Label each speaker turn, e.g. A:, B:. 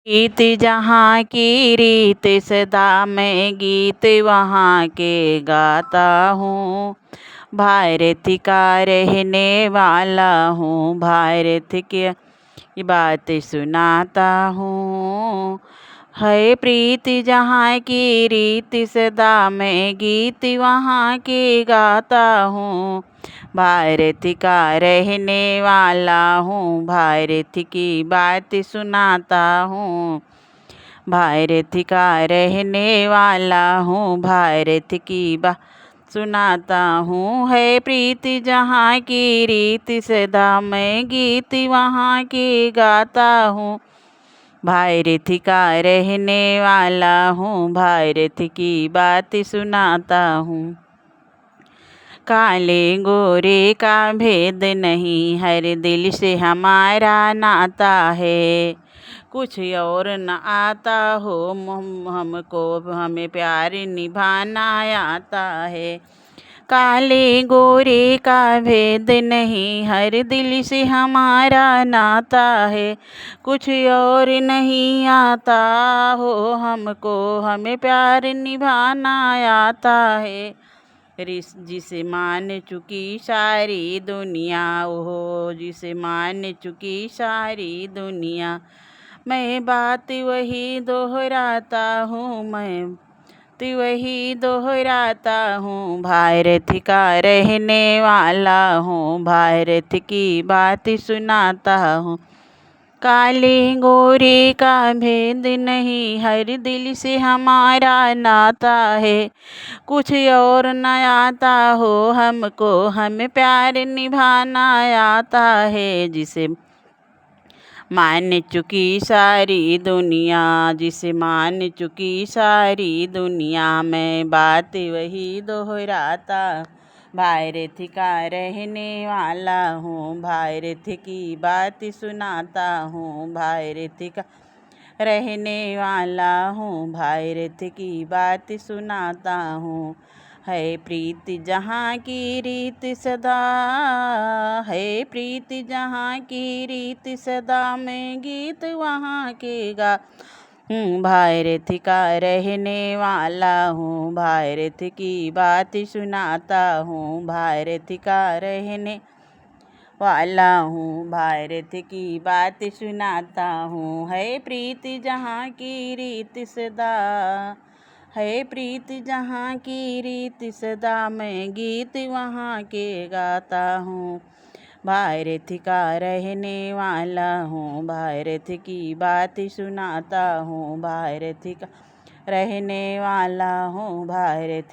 A: गीत जहाँ की रीत सदा मैं गीत वहाँ के गाता हूँ। भारत का रहने वाला हूँ, भारत की बात सुनाता हूँ। है प्रीत जहाँ की रीत सदा मैं गीत वहाँ के गाता हूँ। भारत का रहने वाला हूँ, भारत की बात सुनाता हूँ। भारत का रहने वाला हूँ, भारत की बात सुनाता हूँ। है प्रीत जहाँ की रीत सदा मैं गीत वहाँ के गाता हूँ। भारत का रहने वाला हूँ, भारत की बात सुनाता हूँ। काले गोरे का भेद नहीं, हर दिल से हमारा नाता है। कुछ और न आता हो हमको, हमें प्यार निभाना आता है। काले गोरे का भेद नहीं, हर दिल से हमारा नाता है। कुछ और नहीं आता हो हमको, हमें प्यार निभाना आता है। जिसे मान चुकी सारी दुनिया, ओहो जिसे मान चुकी सारी दुनिया। मैं बात वही दोहराता हूँ, मैं तो वही दोहराता हूँ। भारत का रहने वाला हूँ, भारत की बात सुनाता हूँ। काले गोरे का भेद नहीं, हर दिल से हमारा नाता है। कुछ और न आता हो हमको, हमें प्यार निभाना आता है। जिसे मान चुकी सारी दुनिया, जिसे मान चुकी सारी दुनिया। मैं बात वही दोहराता, भारत का रहने वाला हूँ, भारत की बात सुनाता हूँ। भारत का रहने वाला हूँ, भारत की बात सुनाता हूँ। है प्रीत जहाँ की रीत सदा, है प्रीत जहाँ की रीत सदा मैं गीत वहाँ के गा हूँ। भारत का रहने वाला हूँ, भारत की बात सुनाता हूँ। भारत का रहने वाला हूँ, भारत की बात सुनाता हूँ। है प्रीत जहाँ की रीत सदा, है प्रीत जहाँ की रीत सदा मैं गीत वहाँ के गाता हूँ। भारत का रहने वाला हूँ, भारत की बात सुनाता हूँ। भारत का रहने वाला हूँ, भारत